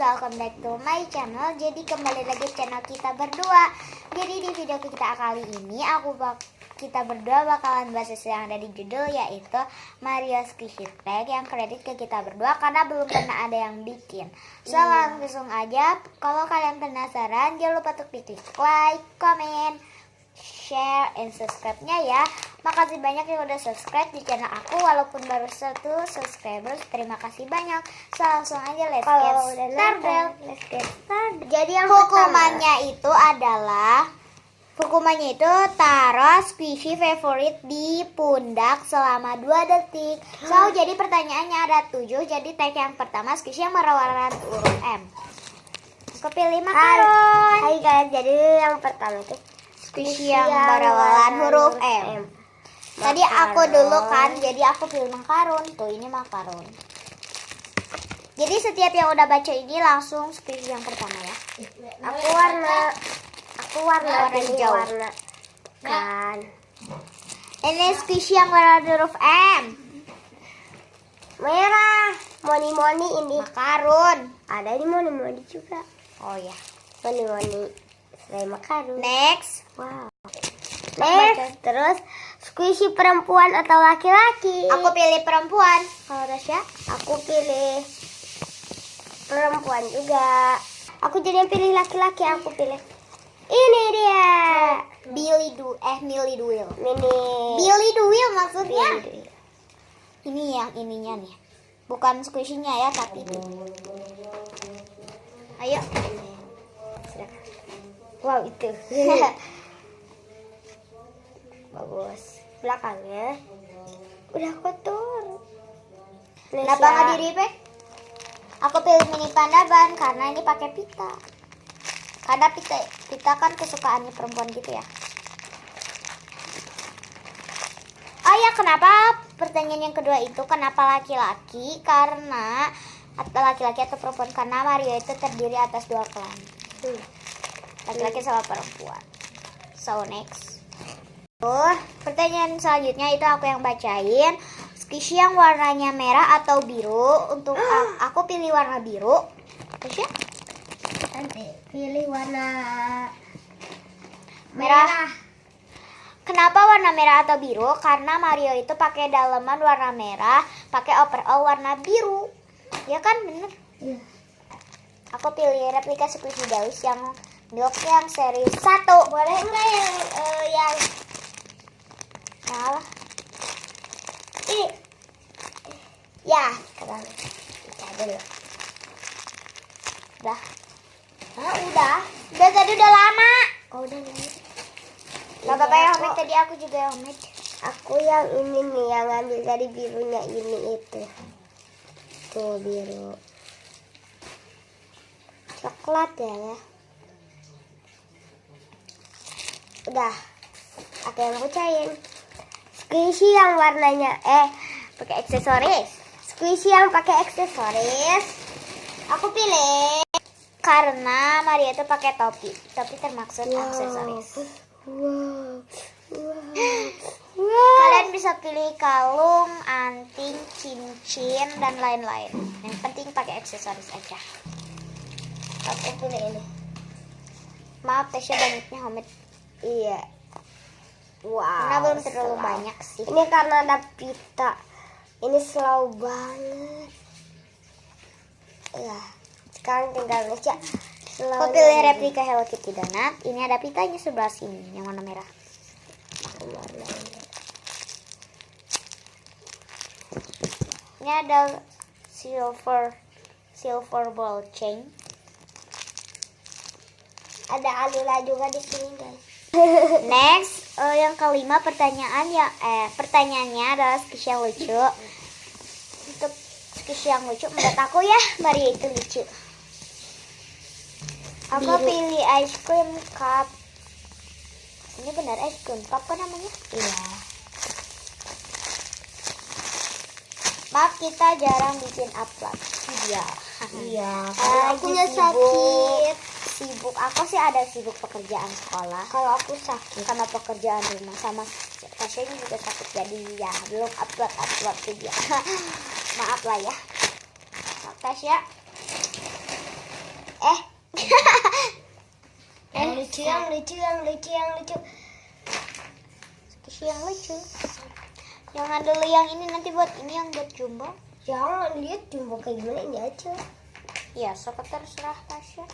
welcome back to my channel. Jadi kembali lagi channel kita berdua. Jadi di video kita kali ini kita berdua bakalan bahas yang ada di judul, yaitu Mario Squishy Pack, yang kredit ke kita berdua karena belum pernah ada yang bikin. So langsung aja, kalau kalian penasaran jangan lupa untuk klik like, comment, share, and subscribe-nya ya. Makasih banyak yang udah subscribe di channel aku, walaupun baru 1 subscribers. Terima kasih banyak. So langsung aja let's get started. Jadi yang hukumannya itu taruh squishy favorit di pundak selama 2 detik. So jadi pertanyaannya ada 7. Jadi tag yang pertama squishy yang berwarna huruf M. Aku pilih makaron. Hai guys, jadi yang pertama itu squishy yang berwarna huruf M. Tadi aku dulu kan, jadi aku pilih makaron. Tuh, ini makaron. Jadi setiap yang udah baca ini langsung squishy yang pertama ya. Aku warna hijau. Kan. Ini squishy yang berwarna huruf M. Merah. Moni ini. Makaron. Ada di moni juga. Oh ya. Moni. Selain makaron. Next. Wow. Next. Terus squishy perempuan atau laki-laki? Aku pilih perempuan. Kalau Rasya? Aku pilih perempuan juga. Aku jadi yang pilih laki-laki. Aku pilih ini dia. Billy Duil. Mini. Billy Duil maksudnya? Billy. Ini yang ininya nih. Bukan squishy-nya ya, tapi itu. Ayo. Wow, itu. Bagus. Belakangnya udah kotor. Kenapa nggak di repack? Aku pilih mini panda ban karena ini pakai pita. Karena pita kan kesukaannya perempuan gitu ya. Oh ya, kenapa pertanyaan yang kedua itu kenapa laki-laki? Karena atau laki-laki atau perempuan, karena Mario itu terdiri atas 2 klan. Laki-laki sama perempuan. So next. Pertanyaan selanjutnya itu aku yang bacain. Squishy yang warnanya merah atau biru? Untuk aku pilih warna biru. Terus ya? Nanti pilih warna Merah. Kenapa warna merah atau biru? Karena Mario itu pakai daleman warna merah, pakai overall warna biru. Ya kan, bener? Iya. Aku pilih replika Squishy Daus yang milk yang seri 1. Boleh enggak yang Salah. ini? Ya, sekarang kita dulu. Udah. Udah. Udah tadi udah lama. Oh, udah lama. Gak apa-apa ya, Homid. Tadi aku juga ya, Homid. Aku yang ini nih, yang ambil dari birunya ini itu. Tuh biru. Coklat ya. Udah. Aku yang bacain. Squishy yang warnanya pakai aksesoris. Squishy yang pakai aksesoris. Aku pilih karena Maria itu pakai topi. Topi termaksud aksesoris. Wow. Kalian bisa pilih kalung, anting, cincin, dan lain-lain. Yang penting pakai aksesoris aja. Aku pilih ini. Maaf, Tasya banyaknya Homid. Iya. Wow. Karena belum terlalu banyak sih. Ini karena ada pita. Ini slow banget. Ya. Sekarang tinggal baca. Aku pilih replika Hello Kitty Donut. Ini ada pitanya sebelah sini, yang warna merah. Ini ada silver ball chain. Ada Alila juga di sini, guys. Next, yang kelima pertanyaannya adalah squishy yang lucu. Untuk squishy yang lucu, menurut aku ya Mario itu lucu. Aku pilih ice cream cup. Ini benar ice cream cup kan namanya? Iya. Maaf, kita jarang bikin upload video. Iya. Aku sibuk. Aku sih ada sibuk pekerjaan sekolah. Kalau aku sakit Sama pekerjaan rumah, sama Tasya juga sakit, jadi ya belum upload video. Maaf lah ya. Tasya. Yang lucu, yang lucu, yang lucu, yang lucu. Squishy yang lucu. Jangan dulu yang ini, nanti buat ini yang buat jumbo. Jangan lihat jumbo kayak gimana, ini aja. Ya, sok terserah Tasya.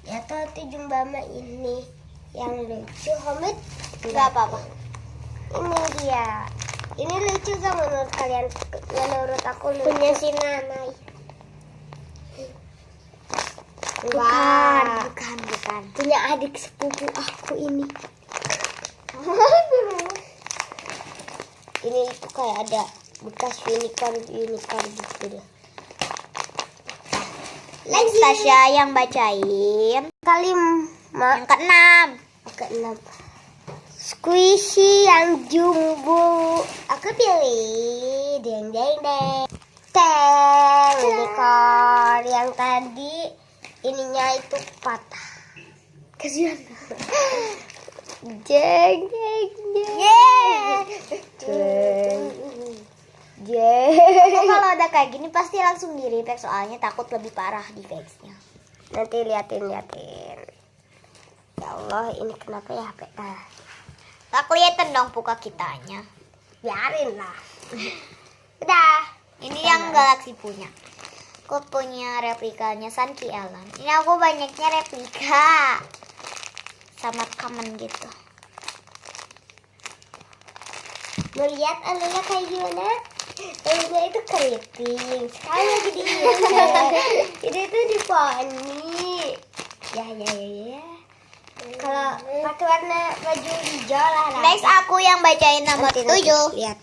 Ya tuh jumbo sama ini yang lucu, Hamid. Enggak apa-apa. Ini dia. Ini lucu gak menurut kalian? Menurut aku lucu. Punya si Nanai. Bukan. Punya adik sepupu aku ini. Ini itu kayak ada bekas unicorn gitu deh. Next Tasya yang bacain. Yang ke-6. Squishy yang jumbo. Aku pilih deng deng deng. Teng unicorn yang tadi ininya itu patah. Kasihan. Jeng jeng jeng. Aku kalau udah kayak gini pasti langsung di repack, soalnya takut lebih parah defense-nya. Nanti liatin. Ya Allah, ini kenapa ya HP? Tak kelihatan dong puka kitanya. Biarin lah. Udah. Ini yang Galaxy punya. Aku punya replikanya Sanki Ellen. Ini aku banyaknya replika. Sama common gitu. Mau lihat alunya kayak gimana? Alunya itu keriting. Sekarang lagi di ini tuh di poni. Ya. Kalau pakai warna baju hijau lah. Next aku yang bacain nomor 7. Lihat.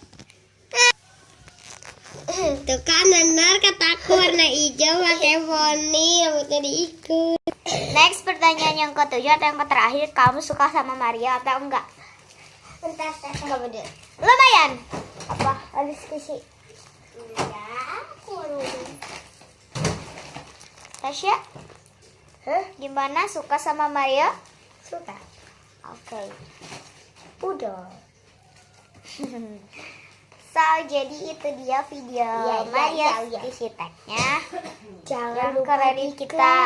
Tuh kan benar kataku warna hijau pakai poni, rambutnya diikut. Next pertanyaan yang ke-7 atau yang terakhir, kamu suka sama Maria atau enggak? Bentar, kamu deh. Lumayan. Apa? Ada diskusi. Ya, aku. Tasya, gimana, suka sama Maria? Suka. Oke. Udah. So, jadi itu dia video Maria isi tag-nya. Jangan Yang lupa keren kita.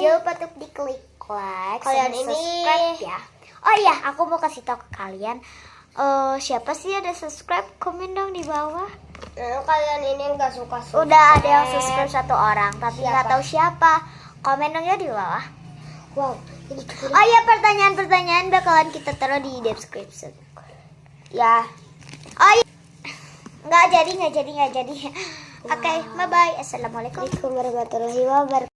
Jangan lupa untuk diklik like, Kalian sama ini- subscribe ya. Oh iya, aku mau kasih tahu ke kalian. Siapa sih ada subscribe? Komen dong di bawah. Kalian ini nggak suka. Udah ada yang subscribe 1 orang, tapi nggak Siapa? tahu siapa. Komen dong ya di bawah. Wow, ini keren. Oh iya, pertanyaan-pertanyaan bakalan kita taruh di description. Ya. Oh iya. Nggak jadi. Oke, bye-bye. Assalamualaikum. Assalamualaikum warahmatullahi wabarakatuh.